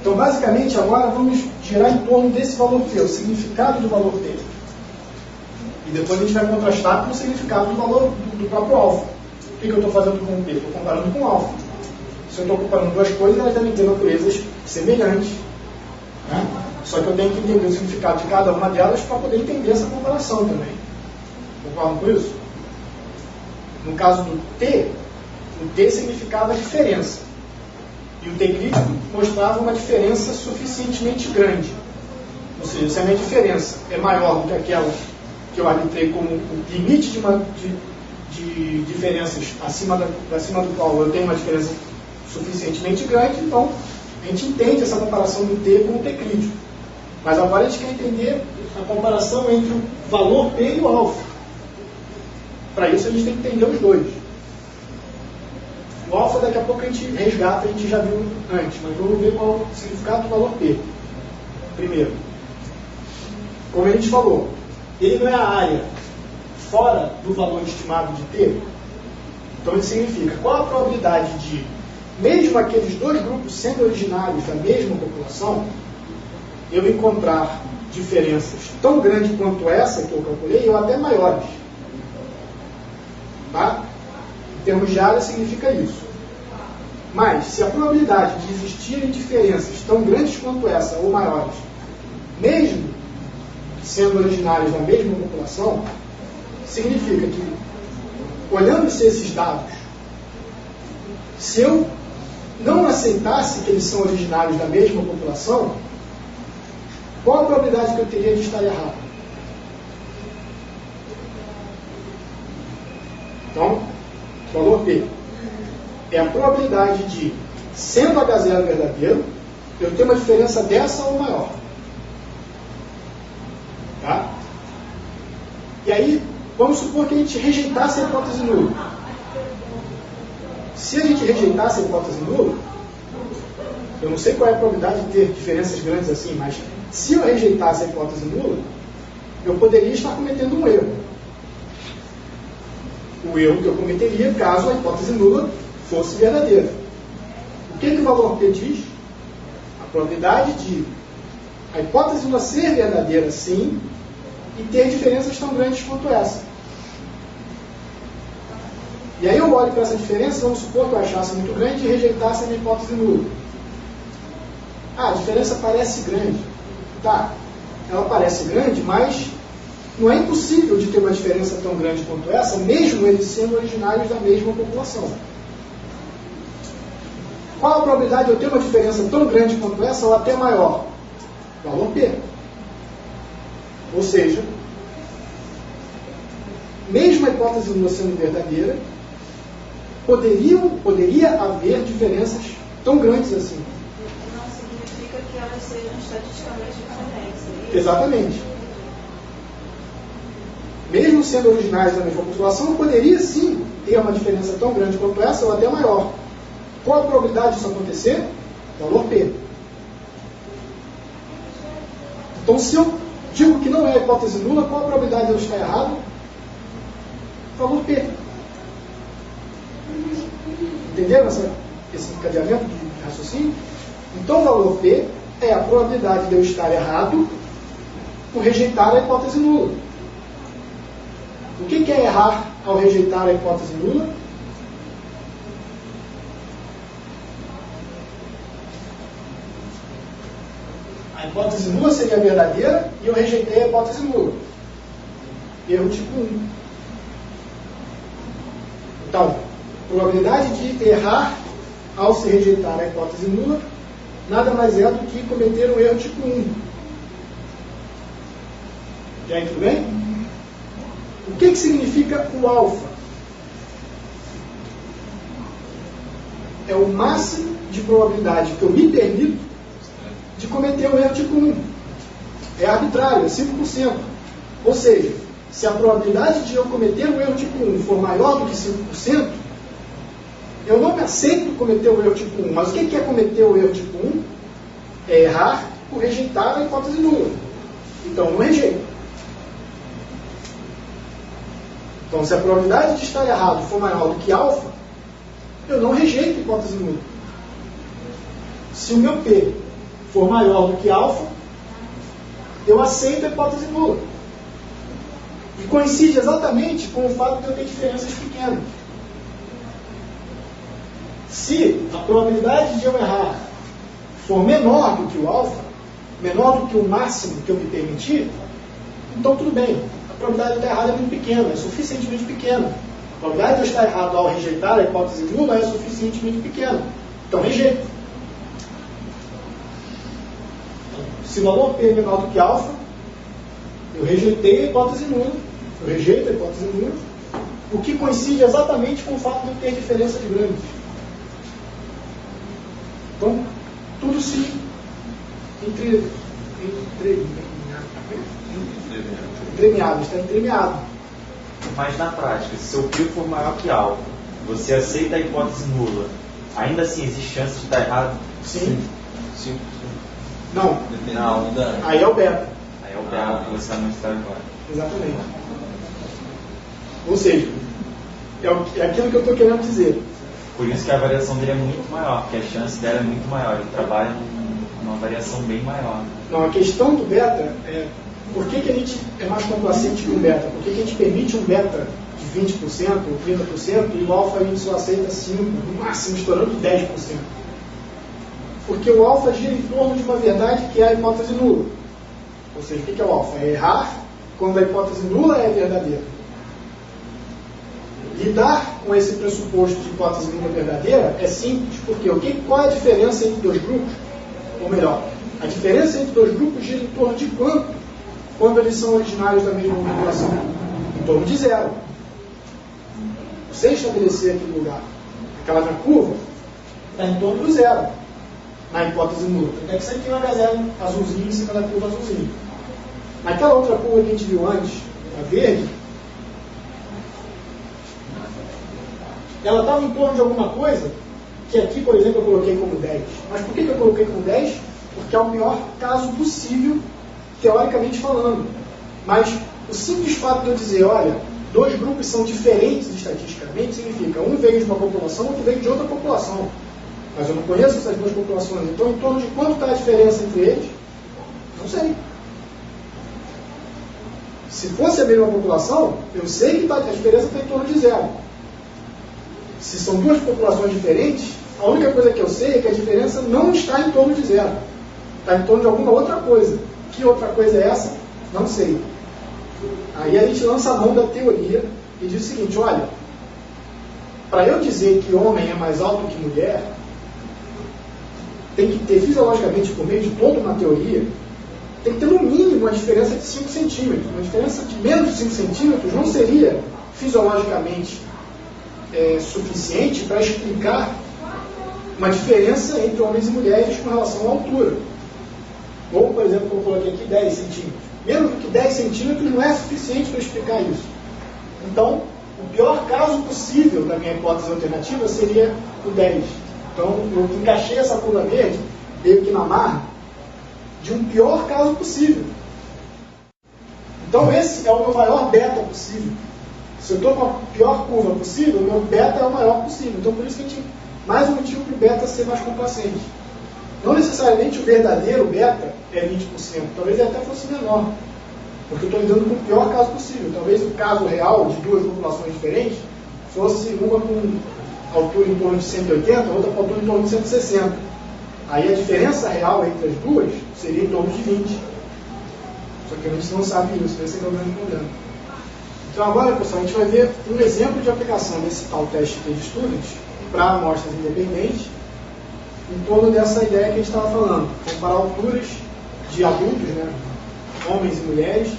Então, basicamente, agora vamos girar em torno desse valor P, o significado do valor P. E depois a gente vai contrastar com o significado do valor do próprio alfa. O que eu estou fazendo com o P? Estou comparando com o alfa. Se eu estou comparando duas coisas, elas devem ter naturezas semelhantes. Né? Só que eu tenho que entender o significado de cada uma delas para poder entender essa comparação também. Concordam com isso? No caso do T, o T significava a diferença. E o T crítico mostrava uma diferença suficientemente grande. Ou seja, se a minha diferença é maior do que aquela que eu arbitrei como o limite de diferenças acima do qual eu tenho uma diferença suficientemente grande, então a gente entende essa comparação do T com o T crítico. Mas agora a gente quer entender a comparação entre o valor P e o alfa. Para isso a gente tem que entender os dois. O alfa daqui a pouco a gente resgata, a gente já viu antes, mas vamos ver qual é o significado do valor P. Primeiro, como a gente falou, ele não é a área fora do valor estimado de T. Então isso significa qual a probabilidade de, mesmo aqueles dois grupos sendo originários da mesma população, eu encontrar diferenças tão grandes quanto essa que eu calculei, ou até maiores. Tá? Em termos de área, significa isso. Mas, se a probabilidade de existirem diferenças tão grandes quanto essa, ou maiores, mesmo sendo originários da mesma população, significa que, olhando-se esses dados, se eu não aceitasse que eles são originários da mesma população, qual a probabilidade que eu teria de estar errado? Então, valor P é a probabilidade de, sendo H0 verdadeiro, eu ter uma diferença dessa ou maior. Tá? E aí, vamos supor que a gente rejeitasse a hipótese nula. Se a gente rejeitasse a hipótese nula, eu não sei qual é a probabilidade de ter diferenças grandes assim, mas se eu rejeitasse a hipótese nula, eu poderia estar cometendo um erro. O erro que eu cometeria caso a hipótese nula fosse verdadeira. O que o valor P diz? A probabilidade de a hipótese nula ser verdadeira, sim, e ter diferenças tão grandes quanto essa. E aí eu olho para essa diferença, vamos supor que eu achasse muito grande e rejeitasse a minha hipótese nula. Ah, a diferença parece grande. Tá, ela parece grande, mas não é impossível de ter uma diferença tão grande quanto essa, mesmo eles sendo originários da mesma população. Qual a probabilidade de eu ter uma diferença tão grande quanto essa, ou até maior? Valor P. Ou seja, mesmo a hipótese nula sendo verdadeira, poderia haver diferenças tão grandes assim. Não significa que elas sejam estatisticamente diferentes. Exatamente. Mesmo sendo originais da mesma população, poderia sim ter uma diferença tão grande quanto essa, ou até maior. Qual a probabilidade disso acontecer? Valor P. Então, se eu digo que não é a hipótese nula, qual a probabilidade de eu estar errado? Valor P. Entenderam esse encadeamento de raciocínio? Então, o valor P é a probabilidade de eu estar errado por rejeitar a hipótese nula. O que é errar ao rejeitar a hipótese nula? A hipótese nula seria verdadeira e eu rejeitei a hipótese nula. Erro tipo 1. Então, probabilidade de errar ao se rejeitar a hipótese nula nada mais é do que cometer um erro tipo 1. E aí, tudo bem? O que significa o alfa? É o máximo de probabilidade que eu me permito de cometer um erro tipo 1. É arbitrário, é 5%. Ou seja, se a probabilidade de eu cometer um erro tipo 1 for maior do que 5%, eu não me aceito cometer o erro tipo 1. Mas o que é cometer o erro tipo 1? É errar por rejeitar a hipótese nula. Então, eu não rejeito. Então, se a probabilidade de estar errado for maior do que alfa, eu não rejeito a hipótese nula. Se o meu P for maior do que alfa, eu aceito a hipótese nula. E coincide exatamente com o fato de eu ter diferenças pequenas. Se a probabilidade de eu errar for menor do que o alfa, menor do que o máximo que eu me permitir, então tudo bem. A probabilidade de eu estar errado é muito pequena, é suficientemente pequena. A probabilidade de eu estar errado ao rejeitar a hipótese nula é suficientemente pequena. Então rejeito. Se o valor P é menor do que alfa, eu rejeitei a hipótese nula. Eu rejeito a hipótese nula, o que coincide exatamente com o fato de eu ter diferença de grandes. Então, tudo se entremeado, está entremeado. Mas na prática, se seu P for maior que alfa, você aceita a hipótese nula, ainda assim existe chance de estar errado? Sim. Sim. Não. Aí é o beta. Aí é o beta que você vai mostrar agora. Exatamente. Ou seja, é aquilo que eu estou querendo dizer. Por isso que a variação dele é muito maior, porque a chance dela é muito maior. Ele trabalha numa variação bem maior. Não, a questão do beta é por que a gente é mais complacente que um beta? Por que a gente permite um beta de 20% ou 30% e o alfa a gente só aceita 5%, no máximo estourando 10%? Porque o alfa gira em torno de uma verdade que é a hipótese nula. Ou seja, o que é o alfa? É errar quando a hipótese nula é verdadeira. Lidar com esse pressuposto de hipótese nula verdadeira é simples, porque qual é a diferença entre dois grupos? Ou melhor, a diferença entre dois grupos gira em torno de quanto quando eles são originários da mesma população? Em torno de 0. Você estabelecer aquele lugar, aquela na curva, está em torno do 0, na hipótese nula. Então é que você tem uma gazela azulzinha em cima da curva azulzinha. Naquela outra curva que a gente viu antes, a verde, ela estava em torno de alguma coisa que aqui, por exemplo, eu coloquei como 10. Mas por que eu coloquei como 10? Porque é o pior caso possível, teoricamente falando. Mas o simples fato de eu dizer, olha, dois grupos são diferentes estatisticamente, significa um veio de uma população, outro veio de outra população. Mas eu não conheço essas duas populações. Então, em torno de quanto está a diferença entre eles? Não sei. Se fosse a mesma população, eu sei que a diferença está em torno de 0. Se são duas populações diferentes, a única coisa que eu sei é que a diferença não está em torno de 0. Está em torno de alguma outra coisa. Que outra coisa é essa? Não sei. Aí a gente lança a mão da teoria e diz o seguinte, olha, para eu dizer que homem é mais alto que mulher, tem que ter, fisiologicamente, por meio de toda uma teoria, tem que ter no mínimo uma diferença de 5 centímetros. Uma diferença de menos de 5 centímetros não seria fisiologicamente suficiente para explicar uma diferença entre homens e mulheres com relação à altura. Ou, por exemplo, como eu coloquei aqui, 10 centímetros. Menos do que 10 centímetros não é suficiente para explicar isso. Então, o pior caso possível da minha hipótese alternativa seria o 10. Então, eu encaixei essa curva verde, meio que na marra, de um pior caso possível. Então, esse é o meu maior beta possível. Se eu estou com a pior curva possível, o meu beta é o maior possível. Então, por isso que a gente, mais um motivo para o beta ser mais complacente. Não necessariamente o verdadeiro beta é 20%. Talvez ele até fosse menor. Porque eu estou lidando com o pior caso possível. Talvez o caso real de duas populações diferentes fosse uma com altura em torno de 180, outra com altura em torno de 160. Aí a diferença real entre as duas seria em torno de 20. Só que a gente não sabe isso. Esse é o grande problema. Então agora, pessoal, a gente vai ver um exemplo de aplicação desse tal teste de student para amostras independentes em torno dessa ideia que a gente estava falando. Comparar alturas de adultos, né, homens e mulheres.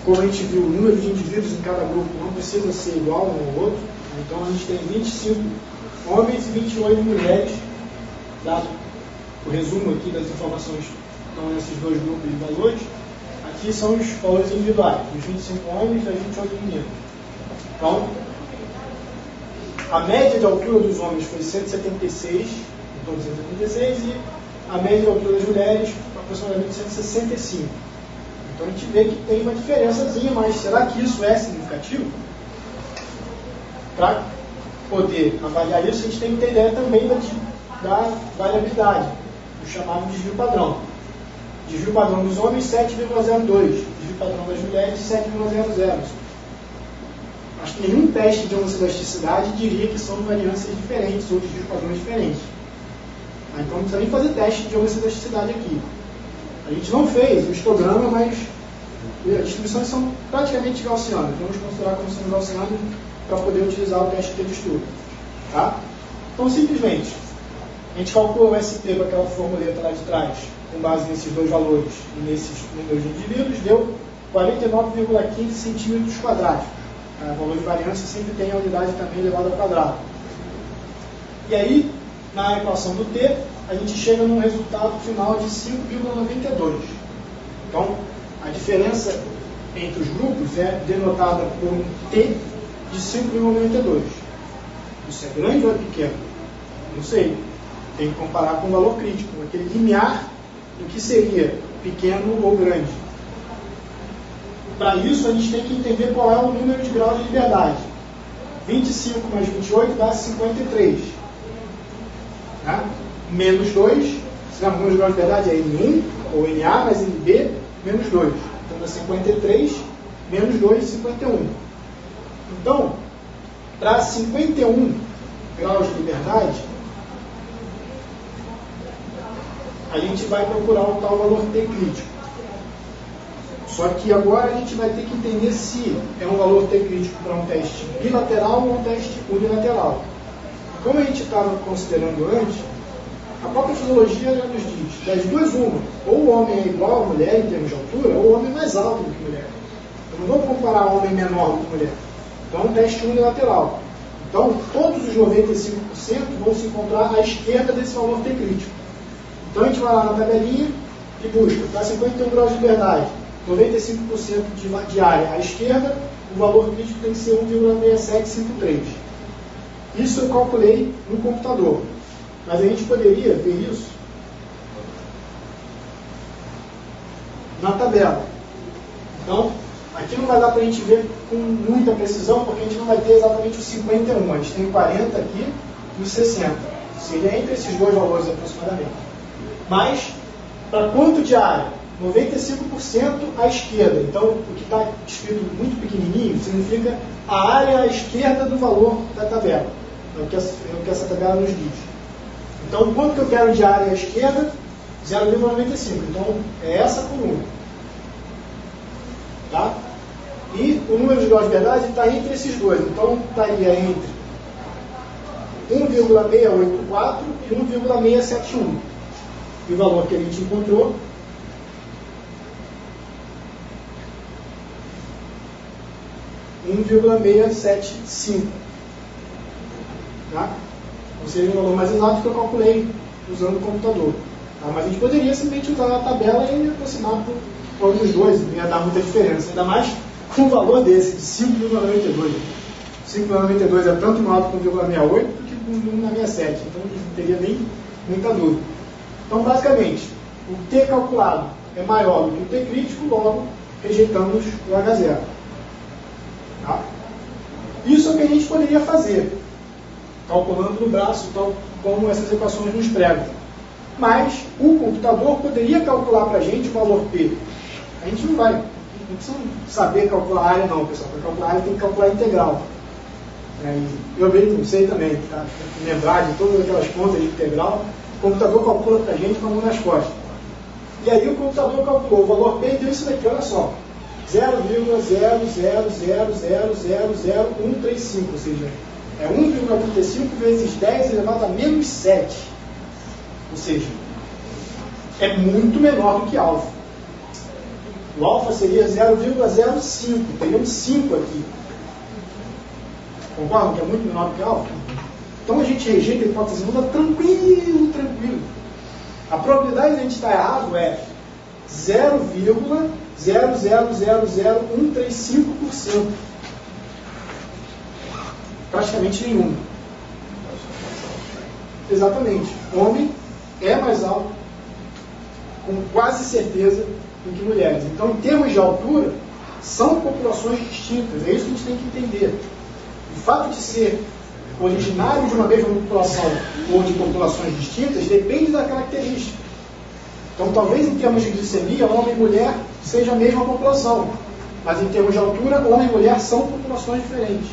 Como a gente viu, o número de indivíduos em cada grupo não precisa ser igual um ao outro. Então a gente tem 25 homens e 28 mulheres, dado o resumo aqui das informações que estão nesses dois grupos de valores. Aqui são os valores individuais, dos 25 homens e das 28 meninas. Então, a média de altura dos homens foi 176, em torno de 176, e a média de altura das mulheres aproximadamente 165. Então a gente vê que tem uma diferençazinha, mas será que isso é significativo? Para poder avaliar isso, a gente tem que ter ideia também da variabilidade. o chamado desvio padrão. Desvio padrão dos homens, 7,02. Desvio padrão das mulheres, 7,00. Acho que nenhum teste de homocidasticidade diria que são variâncias diferentes ou desvios padrões diferentes. Então não precisa nem fazer teste de homocidasticidade aqui. A gente não fez o histograma, mas as distribuições são praticamente gaussianas. Vamos considerar como sendo gaussianas para poder utilizar o teste de textura. Tá? Então, simplesmente, a gente calcula o ST com aquela formuleta lá de trás, com base nesses dois valores e nesses números de indivíduos, deu 49,15 centímetros quadrados. O valor de variância sempre tem a unidade também elevada ao quadrado. E aí, na equação do T, a gente chega num resultado final de 5,92. Então, a diferença entre os grupos é denotada por um T de 5,92. Isso é grande ou é pequeno? Não sei. Tem que comparar com o valor crítico, aquele limiar do que seria pequeno ou grande. Para isso, a gente tem que entender qual é o número de graus de liberdade. 25 mais 28 dá 53. Tá? Menos 2, se o número de graus de liberdade é N1, ou NA mais NB, menos 2. Então dá 53, menos 2, 51. Então, para 51 graus de liberdade, a gente vai procurar o tal valor T crítico. Só que agora a gente vai ter que entender se é um valor T crítico para um teste bilateral ou um teste unilateral. Como a gente estava considerando antes, a própria fisiologia já nos diz, das duas uma, ou o homem é igual à mulher em termos de altura, ou o homem é mais alto do que a mulher. Eu não vou comparar homem menor do que mulher. Então é um teste unilateral. Então todos os 95% vão se encontrar à esquerda desse valor T crítico. Então a gente vai lá na tabelinha e busca, para 51 graus de liberdade, 95% de área à esquerda, o valor crítico tem que ser 1,6753. Isso eu calculei no computador. Mas a gente poderia ver isso na tabela. Então, aqui não vai dar para a gente ver com muita precisão, porque a gente não vai ter exatamente os 51. A gente tem o 40 aqui e o 60. Seria entre esses dois valores aproximadamente. Mas, para quanto de área? 95% à esquerda. Então, o que está escrito muito pequenininho significa a área à esquerda do valor da tabela. É o que essa tabela nos diz. Então, quanto que eu quero de área à esquerda? 0,95. Então, é essa coluna. Tá? E o número de graus de liberdade está entre esses dois. Então, estaria entre 1,684 e 1,671. E o valor que a gente encontrou é 1,675. Tá? Ou seja, um valor mais exato que eu calculei usando o computador. Tá? Mas a gente poderia simplesmente usar a tabela e aproximar por alguns dois, não ia dar muita diferença. Ainda mais com um valor desse, de 5,92. 5,92 é tanto maior que 1,68 do que 1,67. Então não teria nem muita dúvida. Então, basicamente, o T calculado é maior do que o T crítico, logo rejeitamos o H0. Tá? Isso é o que a gente poderia fazer, calculando no braço, tal como essas equações nos pregam. Mas o computador poderia calcular para a gente o valor P. A gente não vai, não precisa saber calcular a área não, pessoal. Para calcular a área tem que calcular a integral. Eu mesmo não sei também, tá? Tem que lembrar de todas aquelas contas de integral. O computador calcula para a gente com a mão nas costas. E aí o computador calculou o valor P e deu isso daqui, olha só. 0,000000135, ou seja, é 1,35 vezes 10 elevado a menos 7. Ou seja, é muito menor do que alfa. O alfa seria 0,05, teria um 5 aqui. Concordam que é muito menor do que alfa? Então a gente rejeita a hipótese nula tranquilo. A probabilidade de a gente estar errado é 0,0000135%. Praticamente nenhum. Exatamente. Homem é mais alto, com quase certeza, do que mulheres. Então, em termos de altura, são populações distintas. É isso que a gente tem que entender. O fato de ser originário de uma mesma população ou de populações distintas depende da característica. Então, talvez em termos de glicemia, homem e mulher seja a mesma população. Mas em termos de altura, homem e mulher são populações diferentes.